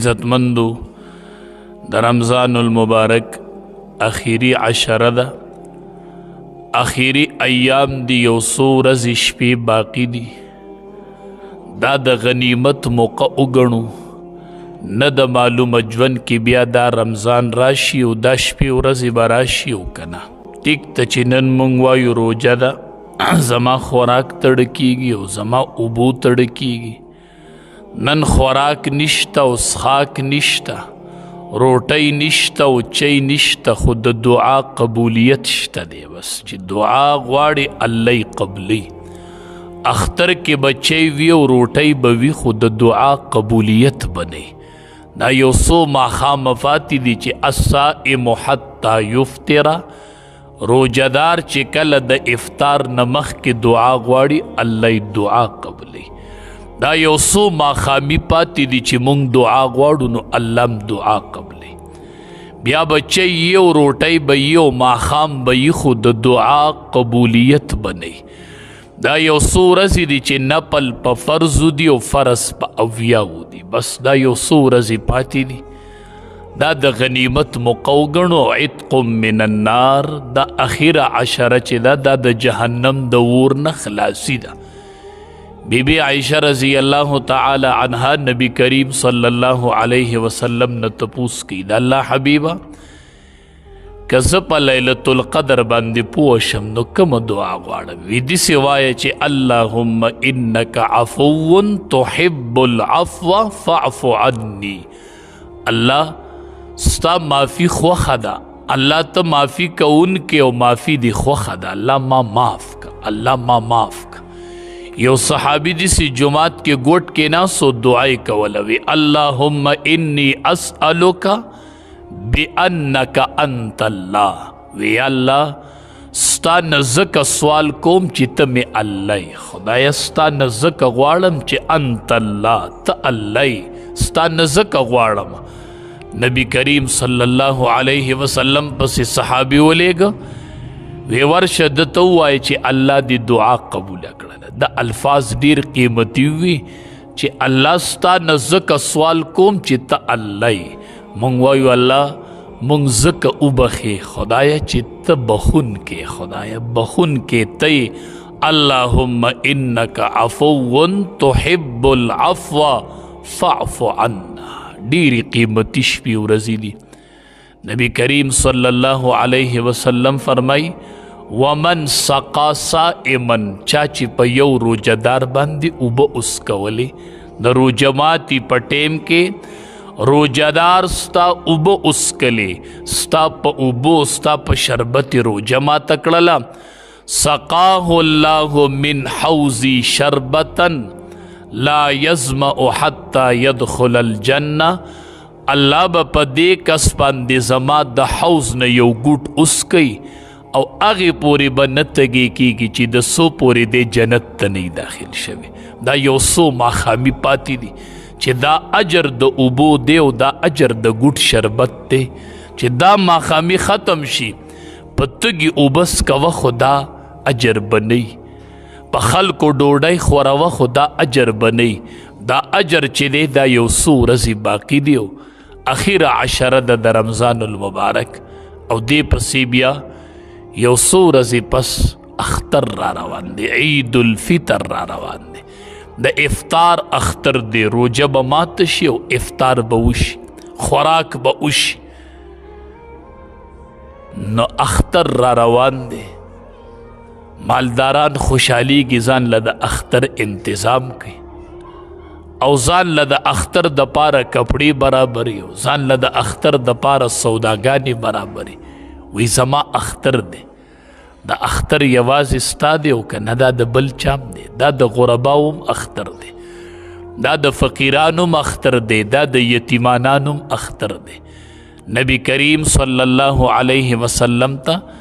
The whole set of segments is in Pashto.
इज़्ज़तमंदो द रमज़ानुल मुबारक आखिरी अशरा दा आखिरी अय्याम दी यौ सो रज़ शपे बाकी दी दा द गनीमत मौका उगणु न द मालूम जवन कि बिया दा रमज़ान राशि ओ दा शपे ورځې به راشي او کنه ټیک ته چې نن مونږ وایو روژه ده زما خوراک تړ کیږي او زما اوبو تړ کیږي نن خوراک نشته او څښاک نشته روټۍ نشته او چای نشته خو د دعا قبولیت شته دی بس چې دعا غواړي الله یې قبلوي اختر کې به چای وي او روټۍ به وي خو د دعا قبولیت به نه دا یو څو ماښامه پاتې دي چې الصائم حتی یفطر روجهدار چې کله د افطار نه مخکې دعا غواړي الله یې دعا قبلوي دا یو څو ماښامي پاتې دي چې مونږ دعا غواړو نو الله هم دعا قبلوي بیا به چای یي او روټۍ به یي او ماښام به یي خو د دعا قبولیت به نه دا یو څو ورځې دي چې نفل په فرضو دي او فرض په اویاو دي بس دا یو څو ورځې پاتې دي دا د غنیمت موقع وګڼو عتق من النار دا اخیره عشره چې دا د جهنم د اور نه خلاصي ده بی بی عائشہ رضی اللہ تعالی عنہا نبی کریم صلی اللہ علیہ وسلم نے تپوس کی دا اللہ حبیبا که زه په لیلة القدر باندې پوه شم نو کومه دعا غواړم وی داسې وایه چې اللهم انک عفو تحب العفو فاعف عني الله ستا معافي خوښه ده الله ته معافي کوونکی او معافي دې خوښه ده الله ما معاف که الله ما معاف که یو صحابي داسې جماعت کې ګوټ کې ناست و دعای کوله وی اللهم انی اسألک بأنک انت الله وی الله ستا نزک سوال کوم چې ته مې الله خدای ستا نزک غواړم چې انت الله ته الله ستا نزک غواړم نبی کریم صلی الله علیه وسلم پسې صحابي ولېږه وی ورشه دته ووایه چې الله دې دعا قبوله کړله د الفاظ ډیر قیمتي وي چې الله ستا نزک سوال کوم چې ته الله مونږ وایو الله مونږ ځکه وبخې خدایه چې ته بخون کې خدایه بخون کې ته اللهم انک عفو تحب العفو فاعف عنا ډېرې قیمتي شپې ورځې دي نبی کریم صلی الله علیه وسلم فرمای ومن سقا صائما چا چې په یو روجهدار باندې اوبه اسکولې د روژه ماتي په ټیم کې روجهدار ستا اوبه اسکلې ستا په اوبو ستا په شربت روژه ماته کړله سقاه الله من حوضی شربتا لا یظمأ حتی یدخل الجنه الله به په دې کس باندې زما د حوض نه یو ګوټ اسکی او هغې پورې به نه تږی کېږي چې د څو پورې دې جنت ته نه داخل شوی دا یو څو ماښامي پاتې دي چې دا اجر د اوبو دی او دا اجر د ګوټ شربت دی چې دا ماښامي ختم شي په تږي اوبه څکوه خو دا اجر به نه په خلکو ډوډۍ خوروه خو دا اجر به نه دا اجر چې دی دا یو څو ورځې باقي دی او اخیره عشره ده د رمضان المبارک او دې پسې بیا یو څو ورځې پس اختر را روان دی عید الفطر را روان دی د افطار اختر دی روجه به ماته شي او افطار به وشي خوراک به وشي نو اختر را روان دی مالداران خوشحالیږي ځان له د اختر انتظام کوي او ځان له د اختر د پاره کپړې برابري او ځان له د اختر د پاره سوداګانې برابري وی زما اختر دی دا اختر یوازې ستا دی او که نه دا د بل چام دی دا د غرباو هم اختر دی دا د فقیرانو هم اختر دی دا د یتیمانانو هم اختر دی نبی کریم صلی الله علیه وسلم ته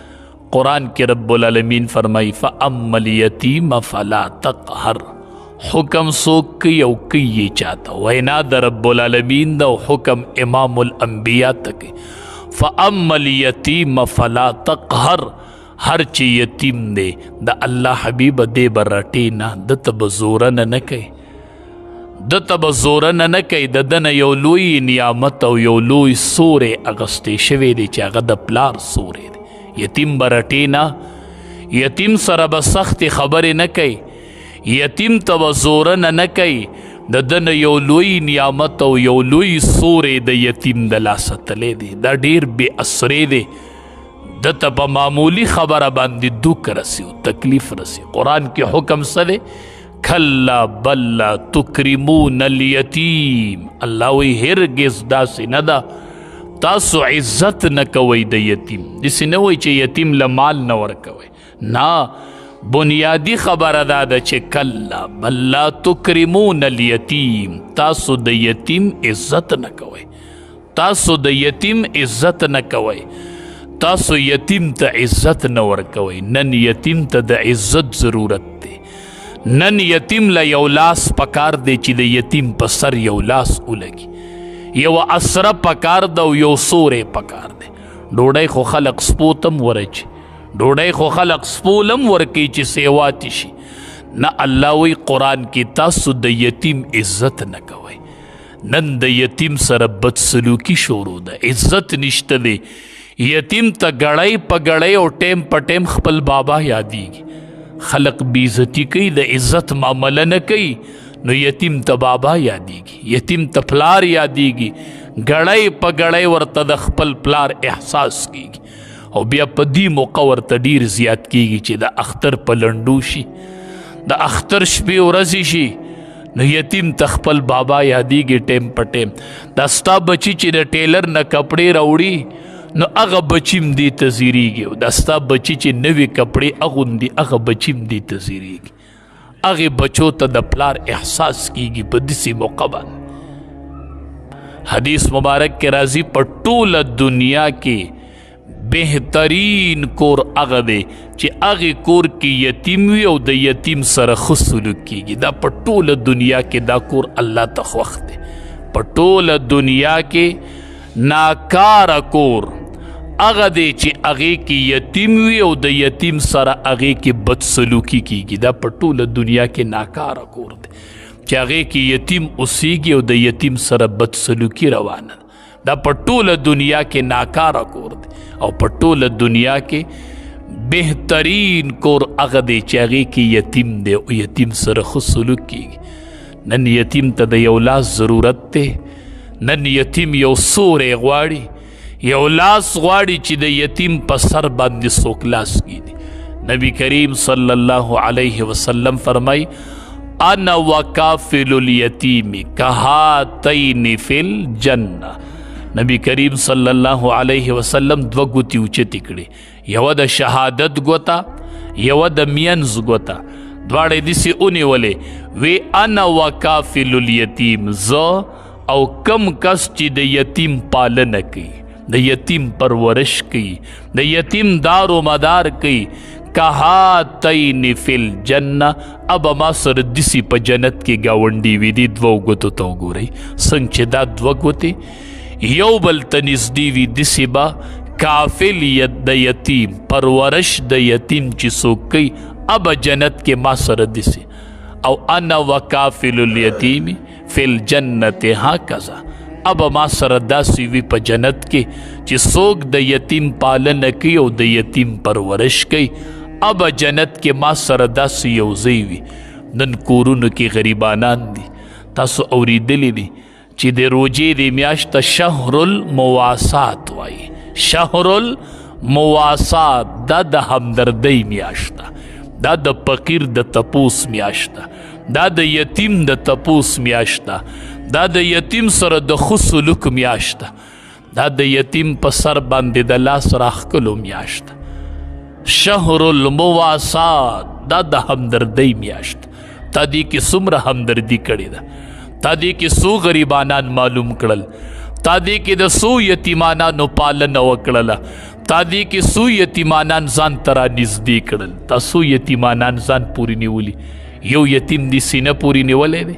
قرآن کې رب العالمین فرمائی فَأَمَّا الْيَتِيمَ فَلَا تَقْهَرْ حکم څوک کوي او کوي یې چاته وینا د رب العالمین دا حکم امام الانبیاء ته کوي فَأَمَّا الْيَتِيمَ فَلَا تَقْهَرْ هر چې یتیم دی د الله حبیب دې به رټې نه ده ته به زورنه نه کوي د تب زورن نه کوي د دنه یو لوی نعمت او یو لوی سورې اغستې شوی دی چې هغه د پلار سورې دی. یتیم به رټې نه، یتیم سره به سختې خبرې نه کوي، یتیم ته به زورن نه کوي، د دنه یو لوی نعمت او یو لوی سورې د یتیم د لاسه تلی دی. دا ډیر بې اثرې دی، دته په معمولی خبره باندې دوک رسی او تکلیف رسی. قرآن کې حکم څه دی؟ کلا بل لا تکرمون الیتیم. الله وی هرگز داسې نه ده، تاسو عزت نه کوئ د یتیم. داسې نه وایي چې یتیم له مال نه ورکوئ، نه، بنیادی خبره دا ده چې کلا بل لا تکرمون الیتیم، تاسو د یتیم عزت نه کوئ، تاسو د یتیم عزت نه کوئ، تاسو یتیم ته عزت نه ورکوئ. نن یتیم ته د عزت ضرورت دی. نن یتیم له یو لاس پکار دی چې د یتیم په سر یو لاس ولګي، یو اسره پکار ده او یو سورې پکار دی. ډوډۍ خو خلق سپوتم ورچي، ډوډۍ خو خلق سپولم ورکي چې سیواتي شي. نه، الله وی قرآن کې تاسو د یتیم عزت نه کوئ. نن د یتیم سره بدسلوکي شروع ده، عزت نشته دی. یتیم ته گړی په گړی او ټیم په ټیم خپل بابا یادیږي. خلق بیزتی کوي، د عزت معامله نه کوي، نو یتیم ته بابا یادیږي، یتیم ته پلار یادیږي. گړی په گړی ورته د خپل پلار احساس کیږي، او بیا په دې موقع ورته ډیر زیات کیږي چې د اختر په لنډو شي، د اختر شپې ورځې شي، نو یتیم ته خپل بابا یادیږي ټیم په ټیم. دا ستا بچی چې د ټیلر نه کپړې راوړي، نو هغه بچیم دی ته زیریږي، او دا ستا بچی چې نوې کپړې اغوندي، هغه بچیم دی ته زیریږي. هغې بچو ته د پلار احساس کیږي په داسې موقع باندې. حدیث مبارک کې راځي په ټوله دنیا کې بهترین کور هغه دی چې هغې کور کې یتیم وي او د یتیم سره ښه سلوک کیږي. دا په ټوله دنیا کې دا کور الله ته خوښ دی. په ټوله دنیا کې ناکاره کور هغه دی چې هغې کې یتیم وي او د یتیم سره هغې کې بدسلوکي کیږي. دا په ټوله دنیا کې ناکاره کور دی چې هغې کې یتیم اوسیږي او د یتیم سره بدسلوکي روانه ده. دا په ټوله دنیا کې ناکاره کور دی، او په ټوله دنیا کې بهترین کور هغه دی چې هغې کې یتیم دی او یتیم سره ښه سلوک کیږي. نن یتیم ته د یو لاس ضرورت دی، نن یتیم یو سورې غواړي، یو لاس غواړي چې د یتیم په سر باندې څوک لاس کیږي. نبی کریم صلی الله علیه وسلم فرمای انا وکافل الیتیم کهاتین فی الجنه. نبی کریم صلی الله علیه وسلم دو ګوتې اوچتې کړې، یوه د شهادت ګوته، یوه د مینځ ګوته، دواړه داسې ونیولې. وی انا وکافل الیتیم، زه او کم کس چې د یتیم پالنه کوي، د یتیم پرورش کوي، د یتیم دار و مدار کوي، کهاتین فی الجنه، اب ما سره دسی په جنت کې گاونډي وي. دې دوو ګوتو ته وګورئ، څنګه چې دا دوه ګوتې یو بل ته نږدې وي، داسې به کافل د یتیم، پرورش د یتیم چې څوک کوي، اب جنت کې ما سره دسی. او انا وکافل الیتیم فی الجنت هکذا، اب ما سره داسې وي په جنت کې چې څوک د یتیم پالنه کوي او د یتیم پرورش کوي، اب جنت کې ما سره داسې یو ځای وي. نن کورونو کې غریبانان دي، تاسو اوریدلی دي چې د روژې د میاشت شهر المواسات وایي. شهر المواسات دا د همدردۍ میاشت ده، دا د فقیر د تپوس میاشت ده، دا د یتیم د تپوس میاشت ده، دا د یتیم سره د ښه سلوک میاشت ده، دا د یتیم په سر باندې د لاس راښکلو میاشت ده. شهر المواسات دا د همدردۍ میاشت. تا دې کې څومره همدردي کړې ده، تا دې کې څو غریبانان معلوم کړل، تا دې کې د څو یتیمانانو پالنه وکړله، تا دې کې څو یتیمانان ځان ته را نږدې کړل، تا څو یتیمانان ځان پورې نیولي. یو یتیم دې سینه پورې نیولی دی،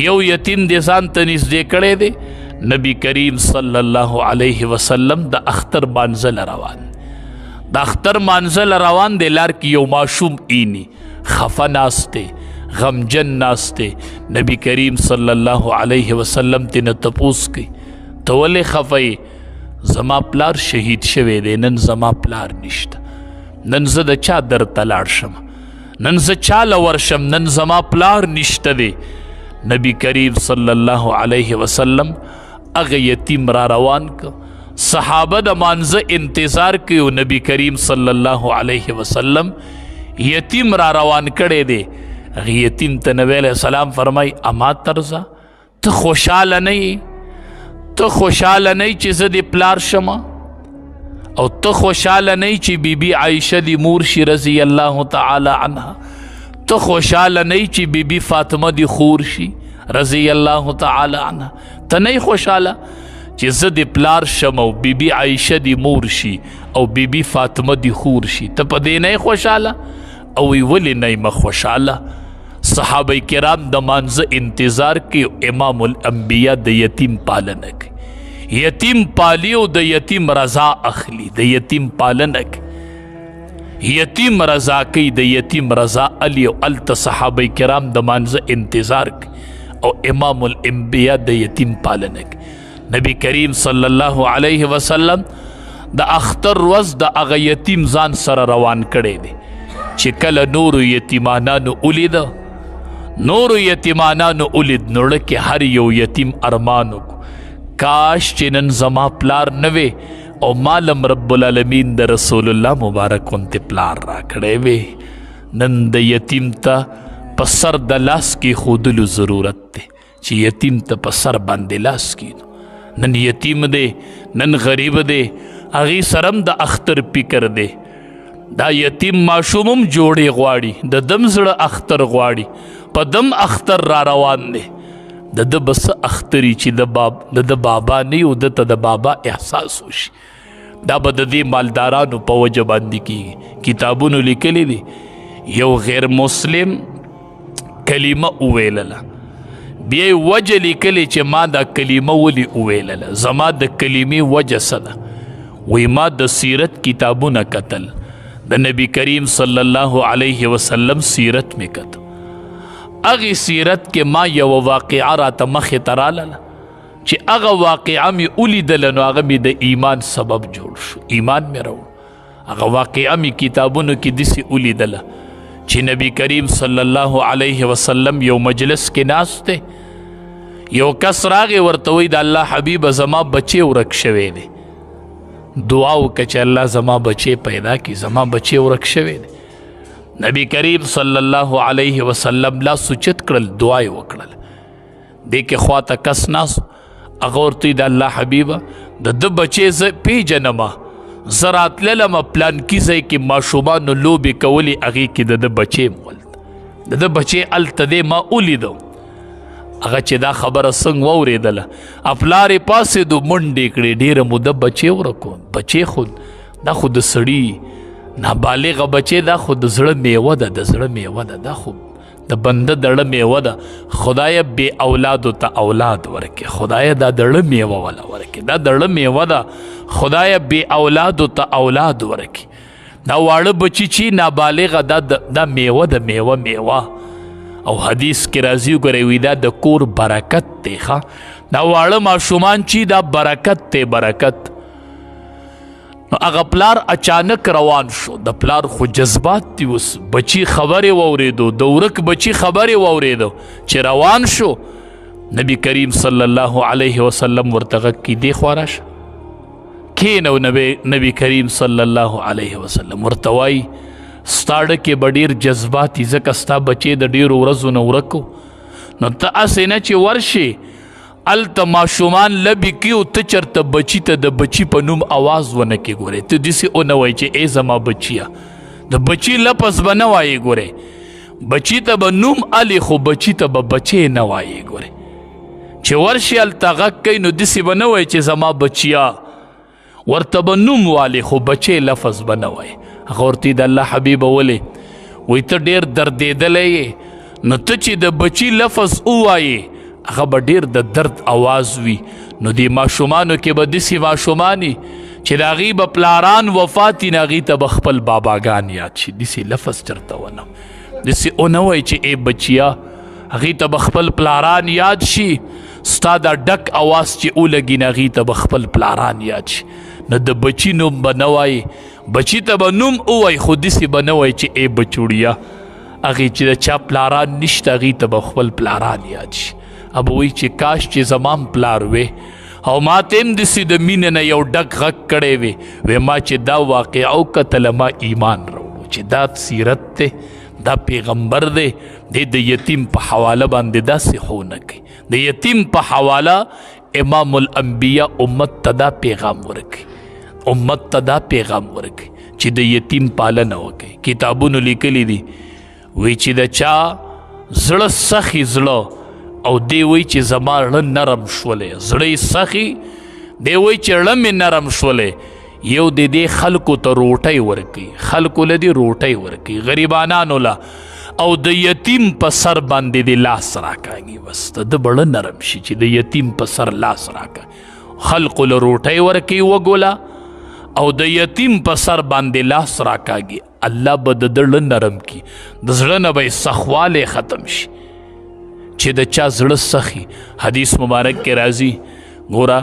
یو یتیم دې ځان ته نږدې کړی دی. نبی کریم صلی الله علیه وسلم د اختر مانځه روان، د اختر مانځه روان دی، لار کې یو ماشوم اینی خفه ناست دی، غمجن ناستے نبی کریم صلی اللہ علیہ وسلم تی نه تپوس کی ته ولې خفه زما پلار شهید شوی دی نن زما پلار نشته نن زه د چا در ته لاړ شم نن زه چاله ورشم نن زما پلار نشته دی نبی کریم صلی الله علیه وسلم هغه یتیم را روان که صحابه د مانځه انتظار کوي نبی کریم صلی الله علیه وسلم یتیم را روان کړی دی هغه یتیم ته نبی علیہ السلام فرمای اما ترزا ته خوشحاله نه یې ته خوشحاله نه یې چې زه د پلار شم او ته خوشحاله نه یې چې بیبي عایشه دی مور شي رضی الله تعالی عنها ته خوشحاله نه یې چې بیبي فاطمه دی خور شي رضی الله تعالی عنها ته نه خوشحاله چې زه د پلار شم او بیبي عایشه دی مور شي او بیبي فاطمه دی خور شي ته په دې نه خوشحاله او وی ولې نه یم خوشحاله صحابه کرام د مانځه انتظار کې امام الانبیاء د یتیم پالنه کوي یتیم پالی او د یتیم رضا اخلی د یتیم پالنه کوي یتیم رضا کوي د یتیم رضا علی او الت صحابه کرام د مانځه انتظار کوي او امام الانبیاء د یتیم پالنه کوي نبی کریم صلی الله علیه وسلم د اختر ورځ د هغه یتیم ځان سره روان کړی دی چې کله نورو یتیمانانو ولیده نورو یتیمانانو ولید نوړه کې هر یو یتیم ارمانو کاش چې نن زما پلار نه وي او مالم رب العالمین د رسول الله مبارک انته پلار را کړی وي نن د یتیم ته په سر د لاس کې خودلو ضرورت دی چې یتیم ته په سر باندې لاس کینو نن یتیم دی نن غریب دی هغې سرم د اختر فکر دی دا یتیم ماشومم جوړې غواړي د دم زړه اختر غواړي په دم اختر را روان دی د بس اختری چې د بابا نه او د د بابا احساس وشي دا به د دې مالدارانو په وجه باندې کیږي کتابونو لیکلی دي یو غیر مسلم کلمه وویلله بیا یې وجه لیکلی چې ما دا کلمه ولې وویلله زما د کلمې وجه څه ده وی ما د سیرت کتابونه کتل د نبی کریم صلی الله علیه وسلم سیرت می کتل اغی سیرت کې ما یو واقعه راته مخې ته راغله چې هغه واقعه مې ولیدله نو هغه مې د ایمان سبب جوړ شو ایمان مې راوړ هغه واقعه مې کتابونو کې داسې ولیدله چې نبی کریم صلی الله علیه وسلم یو مجلس کې ناست دی یو کس راغی ورته وایي د الله حبیبه زما بچی ورک شوی دی دعا وکړه چې الله زما بچی پیدا کړي زما بچی ورک شوی دی نبی کریم صلی الله علیه وسلم لا سوچت کړل دعای وکړل دې کې خواته کس ناس هغه ورته د الله حبیبه د بچی زه پیژنم زه راتللم پلانکي ځای کې ماشومانو لوبې کولې هغې کې د بچی مولت د بچی هلته دی ما ولیدو هغه چې دا خبره څنګه واورېدله پلار یې پاسېدو منډې کړې ډېره موده بچی ورکو بچی خود دا خو د سړي نابالغه بچی دا خو د زړه میوه ده د زړه میوه ده دا خو د بنده د زړه میوه ده خدای بې اولادو ته اولاد ورکړي خدای دا د زړه میوه ولا ورکړي دا د زړه میوه ده خدای بې اولادو ته اولاد ورکړي دا واړه بچی چې نابالغه دا میوه ده میوه او حدیث کې راځي وګورئ وی دا د کور برکت دی ښه دا واړه ماشومان چې دا برکت دی برکت نو هغه پلار اچانک روان شو د پلار خو جذبات دي اوس بچی خبرې واورېدو د ورک بچی خبرې واورېدو چې روان شو نبی کریم صلی الله علیه وسلم ورته غږ کړي دې خوا راشه کښېنو نبی کریم صلی الله علیه وسلم ورته وایي ستاړه کې به ډېر جذبات دي ځکه ستا بچی د ډېرو ورځو نه ورکو نو ته هسې نه چې ورشې الته ماشومان لبې کي او ته چېرته بچي ته د بچي په نوم آواز ونه کې ګورې ته داسې ونه وایي چې ای زما بچیه د بچي لفظ به نه وایې ګورې بچي ته به نوم الې خو بچي ته به بچی نه وایې ګورې چې ورشي هلته غږ کوي نو داسې به نه وایي چې زما بچیه ورته به نوم والې خو بچی لفظ به نه وایي هغه ورته د الله حبیبه ولې وایي ته ډېر دردېدلی یې نو ته چې د بچي لفظ ووایې هغه به ډېر د درد آواز وي نو دې ماشومانو کې به داسې ماشومان چې د هغې به پلاران وفات وي نو هغې ته به خپل باباګان یاد شي داسې لفظ چېرته ونه دسی اونوی چې ای بچیا هغې ته به خپل پلاران یاد شي ستا دا ډک اواز چې ولګي نه هغې ته به خپل پلاران یاد شي نه د بچي نوم به نه وایي بچي ته به نوم ووایي خو داسې به نه وایي چې ای بچوړیا هغې چې د چا پلاران نشته هغې ته به خپل پلاران یاد شي اب وایي چې کاش چې زما پلار وې او ما ته هم داسې د مینې نه یو ډک غږ کړی وې ما چې دا واقعه وکتله ما ایمان راوړو چې دا سیرت دی دا پیغمبر دی د یتیم په حواله باندې داسې خو نه کوي د یتیم په حواله امام الانبیاء امت ته دا پیغام ورکوي امت ته دا پیغام ورکوي چې د یتیم پالنه وکړي کتابونو لیکلی دي وی چې د چا زړه سخي زړه او دی وی چې زما زړه نرم شولی زړه سخي دی وی چې زړه مې نرم شولی یو د دې خلکو ته روټۍ ورکوي خلکو له دې روټۍ ورکوي غریبانانو له او د یتیم په سر باندې د لاس راکاږي بس د بړه نرم شي چې د یتیم په سر لاس راکاږي خلکو له روټۍ ورکوي وګوله او د یتیم په سر باندې لاس راکاږي الله به د زړه نرم کي د زړه نه به سخوالی ختم شي چې د چا زړه سخي حدیث مبارک کې راځي ګوره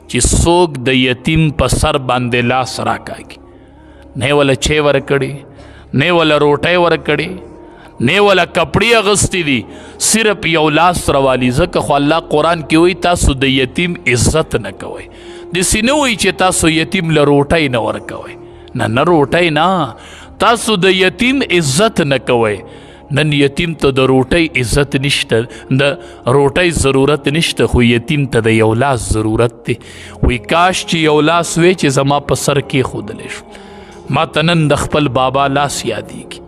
چې څوک د یتیم په سر باندې لاس راکاږي نه ولا چی ورکړي نه ولا روټۍ ورکړي نه ولا کپړې اغوستي دي صرف یو لاس روالي ځکه خو الله قرآن کې وایي تاسو د یتیم عزت نه کوئ داسې نه وایي چې تاسو یتیم له روټۍ نه ورکوئ نه روټۍ نه تاسو د یتیم عزت نه کوئ نن یتیم ته د روټۍ عزت نشته د روټۍ ضرورت نشته خو یتیم ته د یو لاس ضرورت دی وی کاش چې یو لاس وی چې زما په سر کې ښودلی شو ما ته نن د خپل بابا لاس یادېږي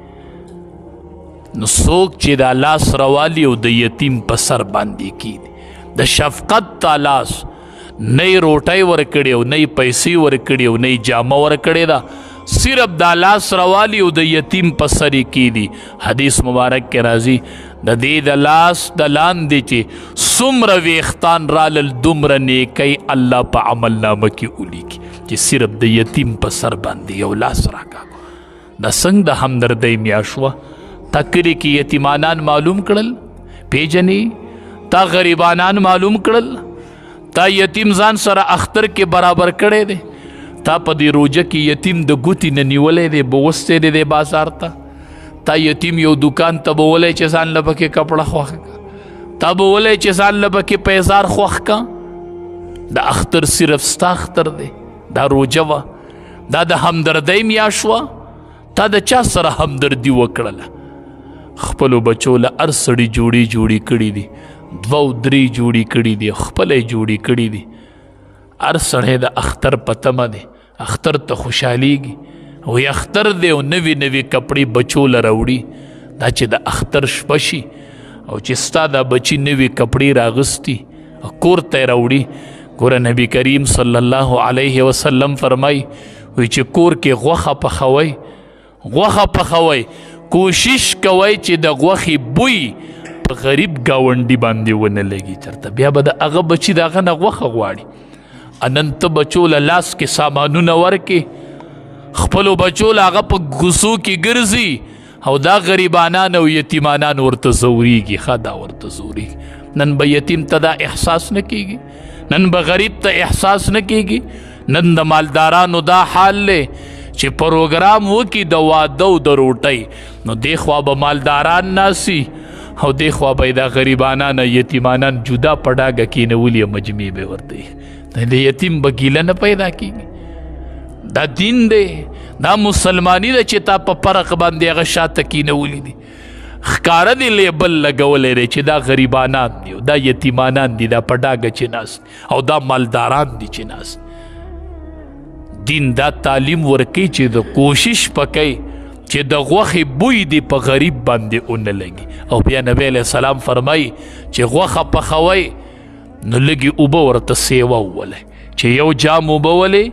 نو څوک چې دا لاس روالي او د یتیم په سر باندې کیږي د شفقت تا لاس نه یې روټۍ ورکړې او نه یې پیسې ورکړې او نه یې جامه ورکړې ده صرف دا لاس روالي او د یتیم په سر یې کیږي حدیث مبارک کې راځي د دې د لاس د لاندې چې څومره ویښتان رالل دومره نیکۍ الله په عمل نامه کې ولیکي چې صرف د یتیم په سر باندې یو لاس راکاږو دا څنګه د همدردۍ میاشت وه تا کلي کې یتیمانان معلوم کړل پیژنې تا غریبانان معلوم کړل تا یتیم ځان سره اختر کې برابر کړی دی تا په دې روجه کې یتیم د ګوتې نه نیولی دی بوستی دی بازار ته تا یتیم یو دکان ته به ولی چې ځان له پکې کپړه خوښ کا تا به ولی چې ځان له پکې پیزار خوښ کا د اختر صرف ستا اختر دی دا روجه وه دا د همدردۍ میاشت وه تا د چا سره همدردي وکړله خپلو بچو له هر سړي جوړې کړي دي 2-3 جوړې کړي دي خپله یې جوړې کړي دي هر سړی د اختر په تمه دی اختر ته خوشحالیږي وی اختر دی او نوي کپړې بچو له راوړي دا چې د اختر شپه شي او چې ستا دا بچي نوي کپړې راغستي کور ته یې راوړي ګوره نبی کریم صلی الله علیه وسلم فرمایي وی چې کور کې غوښه پخوئ کوشش کوئ چې د غوښې بوی په غریب ګاونډي باندې ونه لګي چېرته بیا به د هغه بچي د هغه نه غوښه غواړي انن ته بچو له لاس کې سامانونه ورکې خپلو بچو له هغه په کوڅو کې ګرځي او دا غریبانان او یتیمانان ورته ځورېږي ښه دا ورته ځورېږي نن به یتیم ته دا احساس نه کېږي نن به غریب ته احساس نه کېږي نن د مالدارانو دا حال دی چې پروګرام وکړي د واده او د روټۍ نو دې خوا به مالداران ناسي او دې خوا به دا غریبانان یتیمانان جدا په ډاګه کېنولي مجمع به ورته د یتیم به ګیله نه پیدا کېږي دا دین دی دا مسلمانی ده چې تا په فرق باندې هغه شاته کېنولي دي ښکاره دی لیبل لګولی دی چې دا غریبانان دي او دا یتیمانان دي دا په ډاګه چې ناست او دا مالداران دي چې ناست دین دا تعلیم ورکوي چې د کوشش پکوي چې د غوښې بوی دی په غریب باندې ونه لګي او بیا نبی علیه السلام فرمایي چې غوښه پخوئ نو لږې اوبه ورته سیوه وولئ چې یو جام اوبه ولې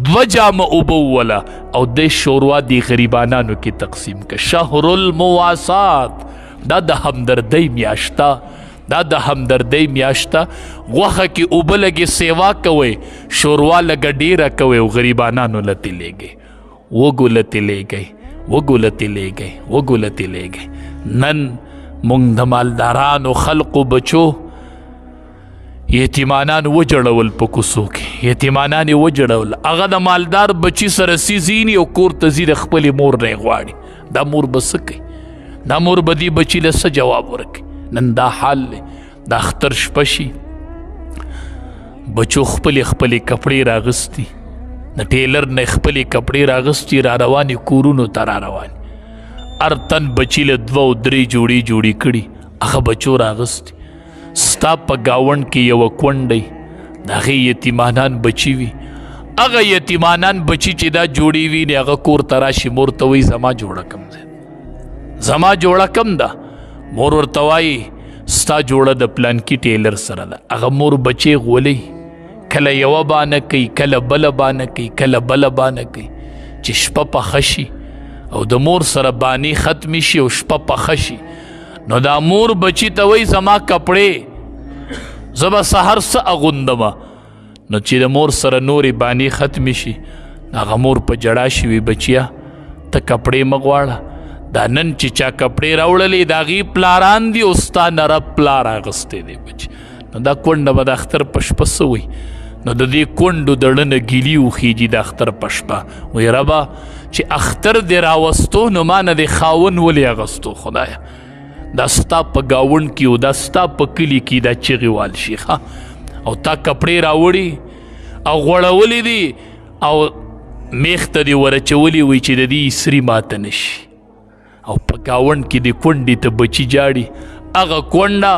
2 جامه اوبه ووله او د شوروا دی غریبانانو کې تقسیم که شهر المواسات دا د همدردۍ میاشته دا د همدردۍ میاشته غوښه کې اوبه لږې سیوا کوئ شوروا لږه ډیره کوئ او غریبانانو لته لیږئ وږو لته لیږئ نن مونږ د مالدارانو خلقو بچو یتیمانان وجړول په کوڅو کې، یتیمانان یې وجړول. هغه د مالدار بچي سره سیزیني او کور ته ځي، د خپلې مور نه یې غواړي. دا مور به څه کوي؟ دا مور به دې بچي له څه جواب ورکوي؟ نن دا حال دی. د اختر شپه شي، بچو خپلې کپړې راغستي، د ټیلر نه خپلې کپړې راغستي، را روانې کورونو ته را روانې. هر تن بچي له 2 او 3 جوړې کړي، هغه بچو راغستي. ستا په ګاونډ کې یوه کونډۍ د هغې یتیمانان بچي وي، هغه یتیمانان بچي چې دا جوړې وي نو هغه کور ته راشي، مور ته وایي زما جوړه کم ده، زما جوړه کم ده. مور ورته وایي ستا جوړه د پلانکي ټیلر سره ده. هغه مور بچی غولي، کله یوه بانه کوي، کله بله بانه کوي، کله بله بانه کوي، چې شپه پخه شي او د مور سره بانې ختمې شي او شپه پخه شي، نو دا مور بچی ته وایي زما کپړې زه به سهار څه اغوندمه. نو چې د مور سره نورې بانې ختمې شي، هغه مور په جړا شي وي بچیا ته کپړې مه غواړه، دا نن چې چا کپړې راوړلې د هغې پلاران دي او ستا نره پلار اغوستی دی بچ. نو دا کونډه به د اختر په شپه څه وایي؟ نو د دې کونډو د ړه نه ګیلي وخیږي د اختر په شپه، وایي ربه چې اختر دې راوستو نو ما نه دې خاون ولې اغوستو خدایه؟ دا ستا په ګاونډ کې او دا ستا په کلي کې دا چغې وال شي او تا کپړې راوړي او غوړولې دي او میخ ته دې ورچولي وي چې د دې سري ماته نه شي، او په ګاونډ کې دې کونډې ته بچي جاړي. هغه کونډه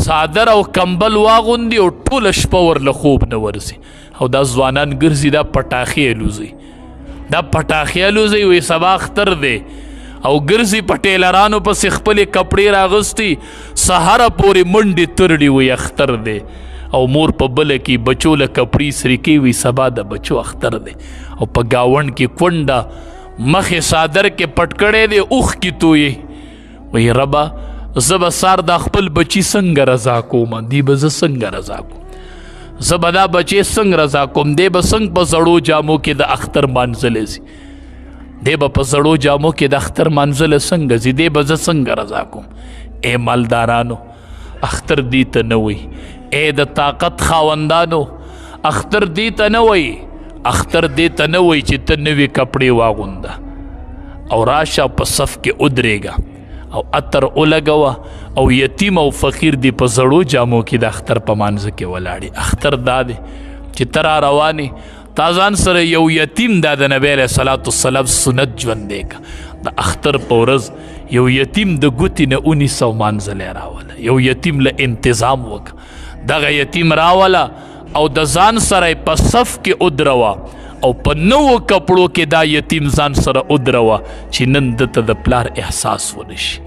صادر او کمبل واغوندي او ټوله شپه ورله خوب نه ورځي، او دا ځوانان ګرځي دا پټاخې الوزي، دا پټاخې الوزي، وایي سبا اختر دی او ګرځي په ټیلرانو پسې خپلې کپړې راغستي، سهاره پورې منډې ترړي، وایي اختر دی. او مور په بله کې بچو له کپړې سرې کوي، وایي سبا د بچو اختر دی. او په ګاونډ کې کونډه مخې صادر کې پټ کړی دی، اوښ کې تویې، وایي ربه زه به سار دا خپل بچي څنګه رضا کوم، دی به زه څنګه رضا کوم، زه به دا بچی څنګه رضا کوم، دی به څنګه په زړو جامو کې د اختر مانځلی ځي، دی به په زړو جامو کې د اختر مانځله څنګه ځي، دی به زه څنګه رضا کوم. ای مالدارانو اختر دی ته نه وایي، ای د طاقت خاوندانو اختر دی ته نه وایي، اختر دی ته نه وایي چې ته نوې کپړې واغونده او راشه په صف کې ودرېږه او عطر ولګوه او یتیم او فقیر دی په زړو جامو کې د اختر په مانځه کې ولاړې. اختر دا دی چې ته را روانې تا ځان سره یو یتیم دا د نبی علیه صلات والسلام سنت ژوندی که. د اختر په ورځ یو یتیم د ګوتې نه 1900 مانځلی راوله، یو یتیم له انتظام وکړه، دغه یتیم راوله او د ځان سره په صف کې ودروه او په نوو کپړو کې دا یتیم ځان سره ودروه چې نن دته د پلار احساس ونه شي.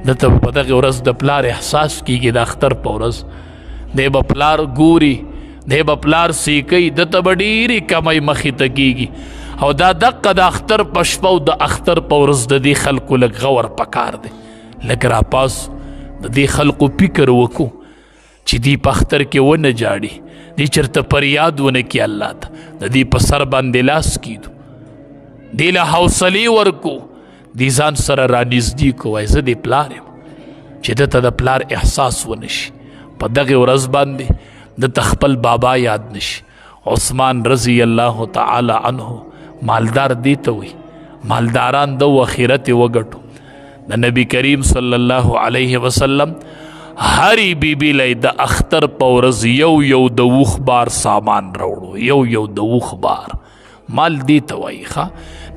دته په دغه ورځ د پلار احساس کیږي، د اختر په ورځ دی به پلار ګوري، دی به پلار سیکي، دته به ډېرې کمی مخې ته کیږي. او دا دقه د اختر په شپه او د اختر په ورځ د دې خلکو لږ غور پکار دی، لږ راپاسو د دې خلکو فکر وکړو چې دی په اختر کې ونه جاړي، دی چرته فریاد ونه کړي الله ته، د دې په سر باندې لاس کیدو، دی له حوصلې ورکو، دی ځان سره رانږدې کو، وایي زه دې پلار یم، چې دته د پلار احساس ونه شي. په دغې ورځ باندې دته خپل بابا یاد نشي. عثمان رضی الله تعالی عنه مالدار دی ته وایي، مالداران د اخرت وګټو. د نبی کریم صلی الله علیه وسلم هری بیبی لی د اختر په ورځ یو د وخ بار سامان راوړو، یو د وخ بار مال دی ته وایي.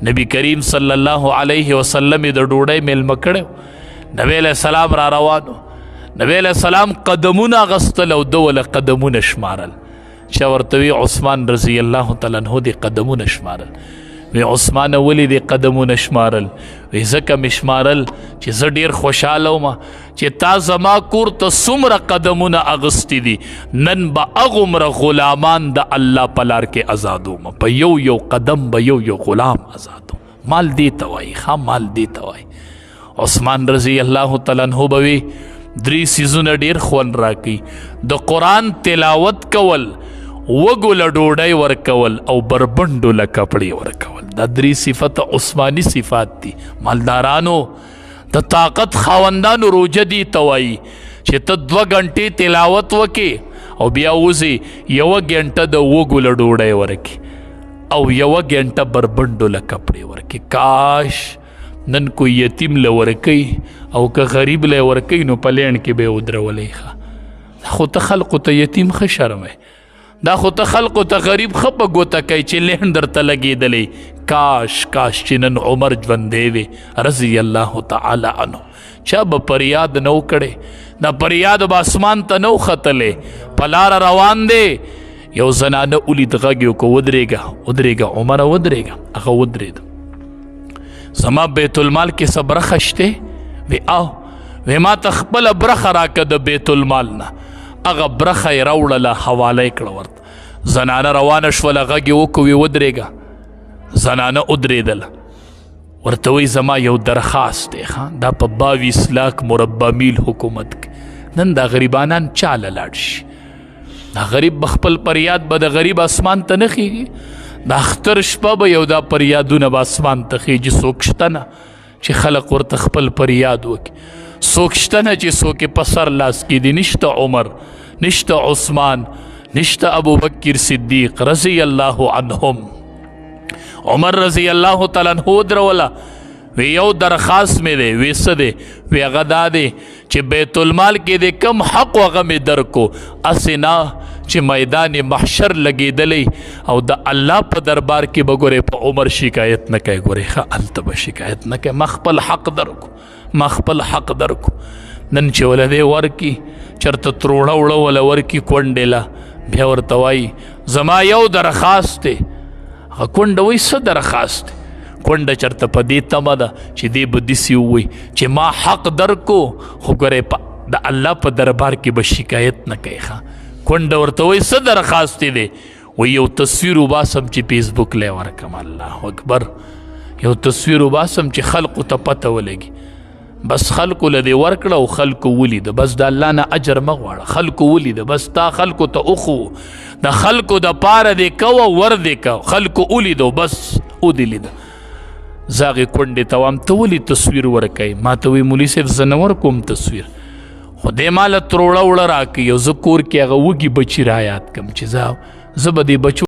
نبی کریم صلی الله علیه وسلم د ډوډۍ میلمه کړی، نبی علیه السلام را روانو، نبی علیه السلام قدمونه اغوستل او ده له قدمونه شمارل. چا ورته وی عثمان رضی الله تعالی عنہ دې قدمونه شمارل. وی عثمان ولې دې قدمونه شمارل؟ وی ځکه مې شمارل چې زه ډېر خوشحاله وم چې تا زما کور ته څومره قدمونه اغوستي دي، نن به هغومره غلامان د الله په لار کې ازادوم، په یو قدم به یو غلام ازادوم. مال دې ته وایي، مال دې ته وایي. عثمان رضی الله تعالی عنہ به وی 3 سیزونه ډېر خوند راکوي، د قرآن تلاوت کول، وګو له ډوډۍ ورکول او بربنډو له کپړې ورکول. دا 3 صفت عثماني صفات دي. مالدارانو د طاقت خاوندانو روجه دی توای چې ته 2 غنټې تلاوت وکې او بیا وځي 1 غنټه د وګو له ډوډۍ ورکې او 1 غنټه بربنډو له کپړې ورکې. کاش نن کوئی یتیم له ورکې او که غریب له ورکې نو په لین کې به ودرولې ښه. خو ته خلقو ته یتیم ښه شرموې، دا خو ته خلقو ته غریب ښه په ګوته کوي چې لین درته لګېدلی. کاش چې نن عمر ژوندی وي رضی الله تعالی عنه، چا به پریاد نو کړی، دا پریاد به اسمان ته نو ختلی. په لاره روان دی، یو زنانه ولید غږ یې وکړو ودرېږه عمره ودرېږه. هغه ودرېد. زما بیت المال کې څه برخه شته؟ وی او وی ما ته خپله برخه راکه د بیت المال نه. هغه برخه یې راوړله حواله یې کړه ورته. زنانه روانه شوله غږ یې وکړو ودرېږه. زنانه ودرېدله. ورته وی زما یو درخواست دی دا په 22 لاک مربع میل حکومت کې نن دا غریبانان چاله لاړ شي. دا غریب بخپل پریاد به د غریب اسمان ته نه خیږي، دا اختر شپه به یو دا پریادونه به اسمان ته خیږي. څوک شته نه چې خلق ورته خپل پریاد وکړي، څوک شته نه چې څوک یې په سر لاس کې دي. نشته عمر، نشته عثمان، نشته ابوبکر صدیق رضی الله عنهم. عمر رضی الله تعالی عنہ دروله وی یو درخواست مې دی. وی څه دی؟ وی هغه دا دی چې بیت المال کې د کم حق هغه مې درکو، هسې نه چې میدان محشر لګېدلی او د الله په دربار کې به ګورې په عمر شکایت نه کوي. ګورې ښه هلته به شکایت نه کوي، ما خپل حق درکو، ما خپل حق درکو. نن چې وله دی ورکي چېرته تروړه وړه وله ورکي کونډې له، بیا ورته وایي زما یو درخواست دی. کونډه وایي څه درخواست دی؟ کونډه چېرته په دې تمه ده چې دی به داسې ووایي چې ما حق درکو خو ګورې د الله په دربار کې به شکایت نه کوي. کونډه ورته وایي څه درخواست دی؟ وایي یو تصویر وباسم چې فیسبوک لی ورکم. الله اکبر. یو تصویر وباسم چې خلقو ته پته ولګي. بس خلقو له دې ورکړه او خلقو ولیده، بس د الله نه اجر مه غواړه. خلقو ولیده، بس تا خلقو ته اخو د خلقو د پاره دې کوه ور دې کوه. خلقو ولیده بس ودې لیده. زه هغې کونډې ته وایم ته ولې تصویر ورکوې؟ ما ته وایي مولي صاحب زه نه ورکوم تصویر، خو دی ما له تروړه وړه راکوي او زه کور کې هغه وږي بچي رایاد کړم چې زه به دې بچو